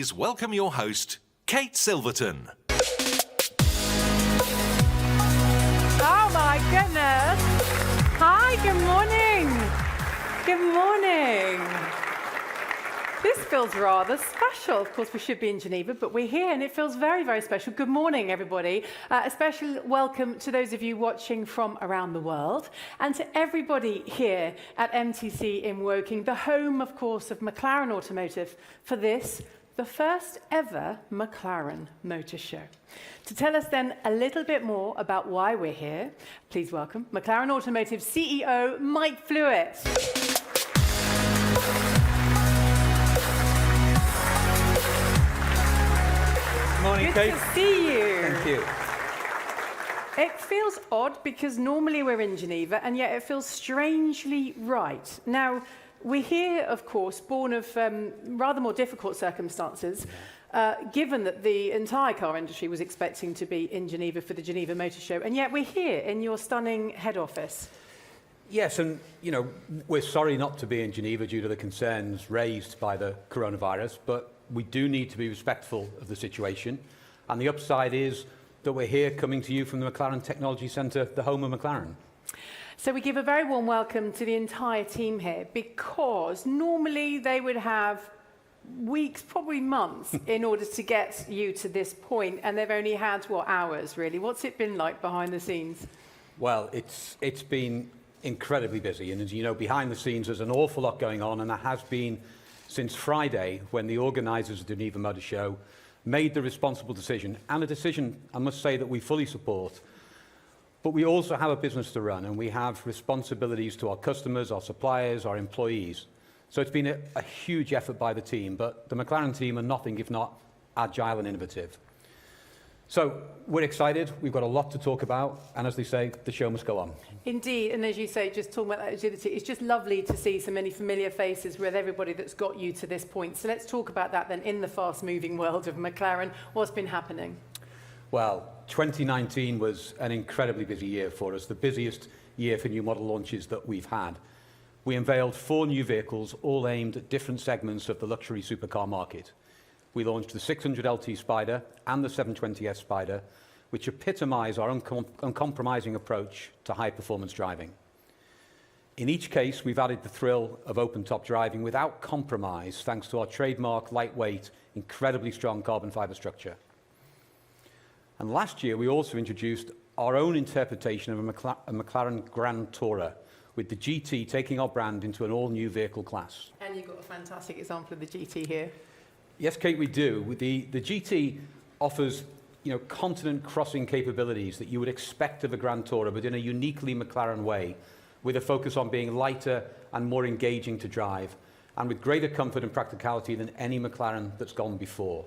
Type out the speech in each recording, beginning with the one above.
please welcome your host, Kate Silverton. Oh my goodness. Hi, good morning. Good morning. This feels rather special. Of course, we should be in Geneva, but we're here and it feels very, very special. Good morning, everybody. A special welcome to those of you watching from around the world and to everybody here at MTC in Woking, the home, of course, of McLaren Automotive for this, the first ever McLaren Motor Show. To tell us then a little bit more about why we're here, please welcome McLaren Automotive CEO Mike Flewitt. Morning, Kate. Good to see you. Thank you. It feels odd because normally we're in Geneva and yet it feels strangely right. Now, we're here, of course, born of rather more difficult circumstances, given that the entire car industry was expecting to be in Geneva for the Geneva Motor Show, and yet we're here in your stunning head office. Yes, and you know, we're sorry not to be in Geneva due to the concerns raised by the coronavirus, but we do need to be respectful of the situation. And the upside is that we're here coming to you from the McLaren Technology Centre, the home of McLaren. So we give a very warm welcome to the entire team here because normally they would have weeks, probably months, in order to get you to this point, and they've only had, what, hours, really? What's it been like behind the scenes? Well, it's been incredibly busy, and as you know, behind the scenes there's an awful lot going on, and there has been since Friday, when the organisers of the Geneva Motor Show made the responsible decision, and a decision, I must say, that we fully support. But we also have a business to run, and we have responsibilities to our customers, our suppliers, our employees. So it's been a huge effort by the team, but the McLaren team are nothing if not agile and innovative. So we're excited, we've got a lot to talk about, and as they say, the show must go on. Indeed, and as you say, just talking about that agility, it's just lovely to see so many familiar faces with everybody that's got you to this point. So let's talk about that then in the fast-moving world of McLaren. What's been happening? Well, 2019 was an incredibly busy year for us, the busiest year for new model launches that we've had. We unveiled 4 new vehicles, all aimed at different segments of the luxury supercar market. We launched the 600 LT Spider and the 720S Spider, which epitomise our uncompromising approach to high-performance driving. In each case, we've added the thrill of open-top driving without compromise, thanks to our trademark, lightweight, incredibly strong carbon fibre structure. And last year, we also introduced our own interpretation of a McLaren Grand Tourer, with the GT taking our brand into an all-new vehicle class. And you've got a fantastic example of the GT here. Yes, Kate, we do. The GT offers, you know, continent-crossing capabilities that you would expect of a Grand Tourer, but in a uniquely McLaren way, with a focus on being lighter and more engaging to drive, and with greater comfort and practicality than any McLaren that's gone before.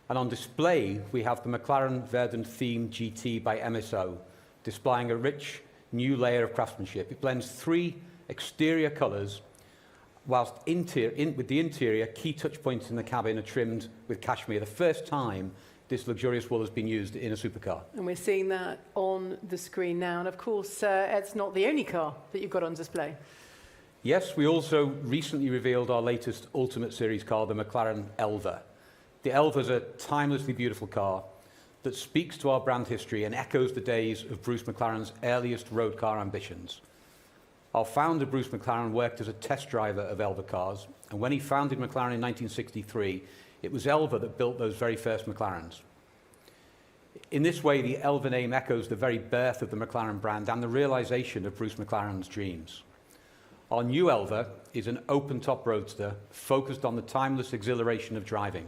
And on display, we have the McLaren Verdant Theme GT by MSO, displaying a rich new layer of craftsmanship. It blends 3 exterior colours, whilst with the interior, key touch points in the cabin are trimmed with cashmere. The first time this luxurious wool has been used in a supercar. And we're seeing that on the screen now. And of course, it's not the only car that you've got on display. Yes, we also recently revealed our latest Ultimate Series car, the McLaren Elva. The Elva is a timelessly beautiful car that speaks to our brand history and echoes the days of Bruce McLaren's earliest road car ambitions. Our founder, Bruce McLaren, worked as a test driver of Elva cars, and when he founded McLaren in 1963, it was Elva that built those very first McLarens. In this way, the Elva name echoes the very birth of the McLaren brand and the realization of Bruce McLaren's dreams. Our new Elva is an open-top roadster focused on the timeless exhilaration of driving.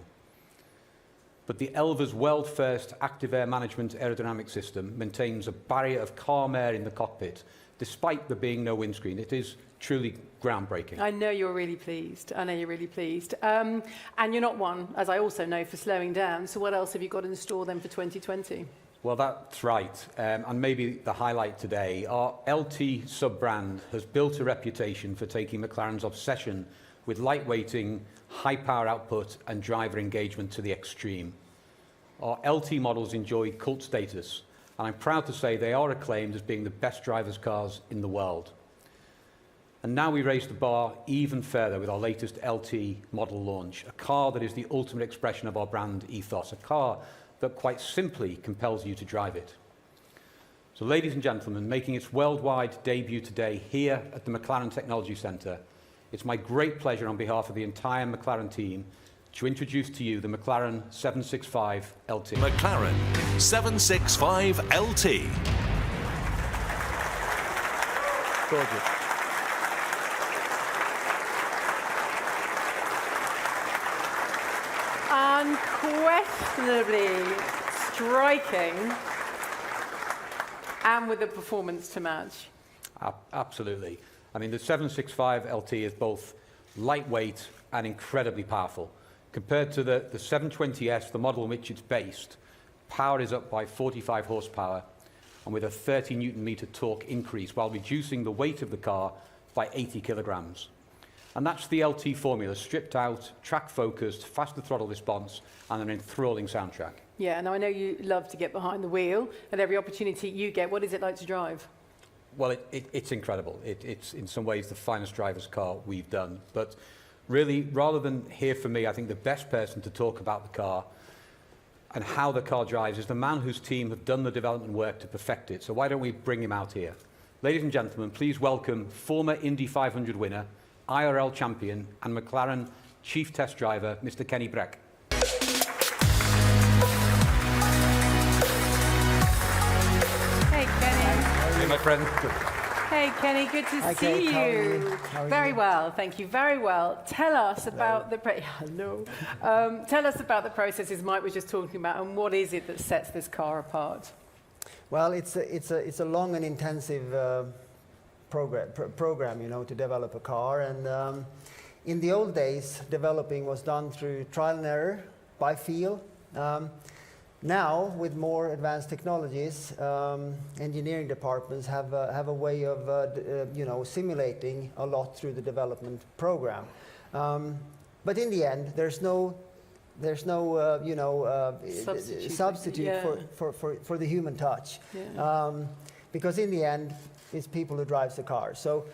But the Elva's world-first active air management aerodynamic system maintains a barrier of calm air in the cockpit, despite there being no windscreen. It is truly groundbreaking. I know you're really pleased. I know you're really pleased. And you're not one, as I also know, for slowing down. So what else have you got in store then for 2020? Well, that's right. And maybe the highlight today, our LT sub-brand has built a reputation for taking McLaren's obsession with lightweighting, high power output and driver engagement to the extreme. Our LT models enjoy cult status, and I'm proud to say they are acclaimed as being the best drivers' cars in the world. And now we raise the bar even further with our latest LT model launch, a car that is the ultimate expression of our brand ethos, a car that quite simply compels you to drive it. So ladies and gentlemen, making its worldwide debut today here at the McLaren Technology Centre, it's my great pleasure on behalf of the entire McLaren team to introduce to you the McLaren 765 LT. McLaren 765 LT. Gorgeous. Unquestionably striking, and with the performance to match. Absolutely. I mean, the 765 LT is both lightweight and incredibly powerful. Compared to the 720S, the model on which it's based, power is up by 45 horsepower and with a 30 Newton-meter torque increase while reducing the weight of the car by 80 kilograms. And that's the LT formula, stripped out, track-focused, faster throttle response, and an enthralling soundtrack. Yeah, and I know you love to get behind the wheel, and every opportunity you get, what is it like to drive? Well, it's incredible. It's in some ways the finest driver's car we've done. But really, rather than hear from me, I think the best person to talk about the car and how the car drives is the man whose team have done the development work to perfect it. So why don't we bring him out here? Ladies and gentlemen, please welcome former Indy 500 winner, IRL champion and McLaren chief test driver, Mr. Kenny Breck. Hey, Kenny. Hey, my friend. Hey, Kenny, good to see Kate, you. how are you? How are Very you? well, thank you, very well. Tell us about the tell us about the processes Mike was just talking about, and what is it that sets this car apart? Well, it's a long and intensive program, you know, to develop a car. And in the old days, developing was done through trial and error, by feel. Now, with more advanced technologies, engineering departments have a way of, you know, simulating a lot through the development program. But in the end, there's no you know, substitute yeah. for the human touch. Yeah. Because in the end, it's people who drives the car. So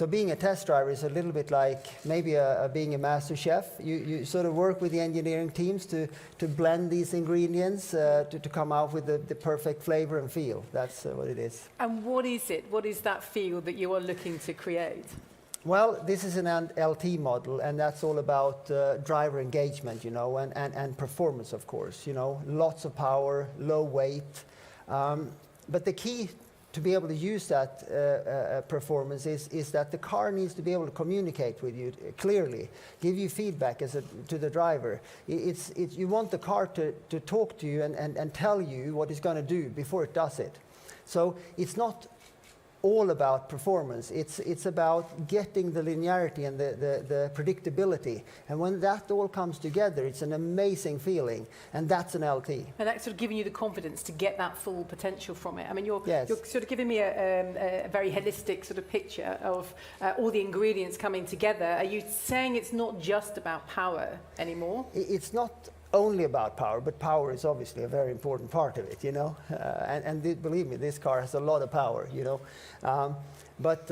being a test driver is a little bit like maybe being a master chef. You sort of work with the engineering teams to blend these ingredients to come out with the perfect flavor and feel. That's what it is. And what is it? What is that feel that you are looking to create? Well, this is an LT model, and that's all about driver engagement, you know, and performance, of course. You know, lots of power, low weight. But the key to be able to use that performance is that the car needs to be able to communicate with you clearly, give you feedback to the driver. You want the car to talk to you and tell you what it's going to do before it does it. So it's not all about performance. It's about getting the linearity and the predictability. And when that all comes together, it's an amazing feeling. And that's an LT. And that's sort of giving you the confidence to get that full potential from it. I mean, you're Yes. sort of giving me a very holistic sort of picture of all the ingredients coming together. Are you saying it's not just about power anymore? It's not only about power, but power is obviously a very important part of it, you know. Believe me, this car has a lot of power, you know. But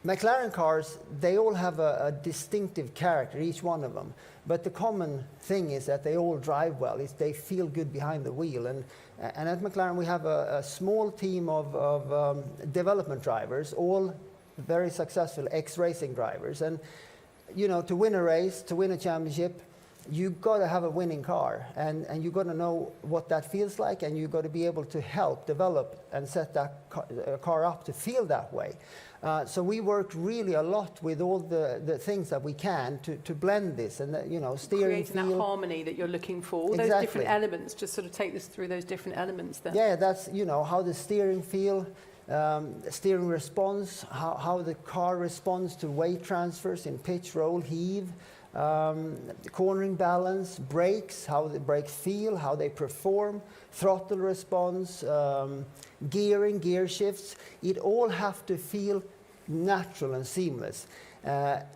McLaren cars, they all have a distinctive character, each one of them. But the common thing is that they all drive well. They feel good behind the wheel. And at McLaren, we have a small team of development drivers, all very successful ex-racing drivers. And, you know, to win a race, to win a championship, you've got to have a winning car, and you've got to know what that feels like, and you've got to be able to help develop and set that car up to feel that way. So we worked really a lot with all the things that we can to blend this, and you know, steering Creating that harmony that you're looking for, all those different elements. Just sort of take us through those different elements then. Yeah, that's, you know, how the steering feel, steering response, how the car responds to weight transfers in pitch, roll, heave, cornering balance, brakes, how the brakes feel, how they perform, throttle response, gearing, gear shifts. It all have to feel natural and seamless,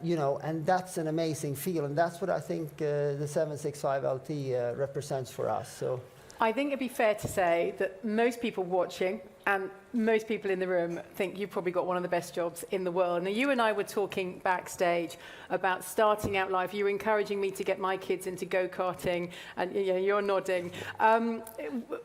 you know, and that's an amazing feel, and that's what I think the 765 LT represents for us. So, I think it'd be fair to say that most people watching, and most people in the room think you've probably got one of the best jobs in the world. Now, you and I were talking backstage about starting out life. You were encouraging me to get my kids into go-karting, and you're nodding.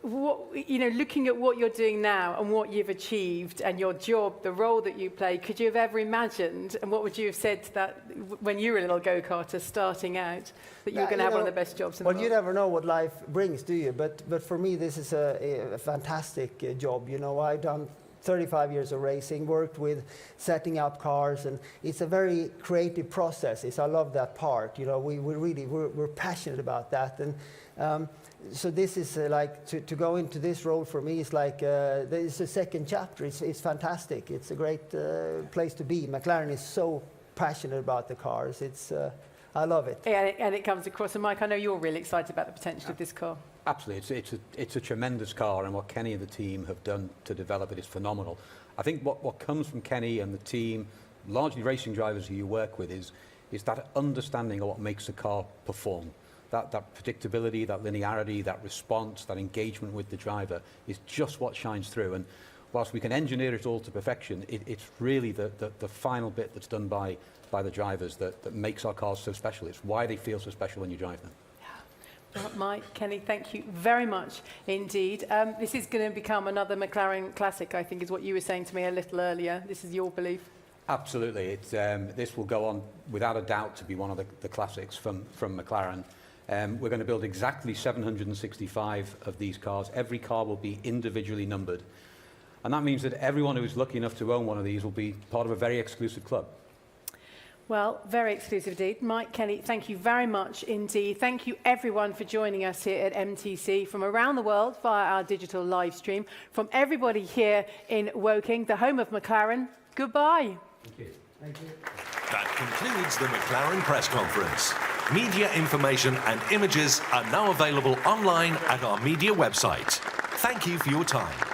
Looking at what you're doing now and what you've achieved and your job, the role that you play, could you have ever imagined, and what would you have said to that when you were a little go-karter starting out, that you were going to have one of the best jobs in the world? Well, you never know what life brings, do you? But for me, this is a fantastic job. I've done 35 years of racing, worked with setting up cars, and it's a very creative process. I love that part. We're passionate about that, and so this is like to go into this role for me is like it's a second chapter. It's fantastic. It's a great place to be. McLaren is so passionate about the cars. I love it. Yeah, and it comes across. And Mike, I know you're really excited about the potential of this car. Absolutely. It's a tremendous car, and what Kenny and the team have done to develop it is phenomenal. I think what comes from Kenny and the team, largely racing drivers who you work with, is that understanding of what makes a car perform. That predictability, that linearity, that response, that engagement with the driver is just what shines through. And whilst we can engineer it all to perfection, it's really the final bit that's done by the drivers that makes our cars so special. It's why they feel so special when you drive them. Well, Mike, Kenny, thank you very much indeed. This is going to become another McLaren classic, I think, is what you were saying to me a little earlier. This is your belief? Absolutely. This will go on, without a doubt, to be one of the classics from McLaren. We're going to build exactly 765 of these cars. Every car will be individually numbered. And that means that everyone who is lucky enough to own one of these will be part of a very exclusive club. Well, very exclusive indeed. Mike, Kenny, thank you very much indeed. Thank you everyone for joining us here at MTC from around the world via our digital live stream. From everybody here in Woking, the home of McLaren, goodbye. Thank you. Thank you. That concludes the McLaren press conference. Media information and images are now available online at our media website. Thank you for your time.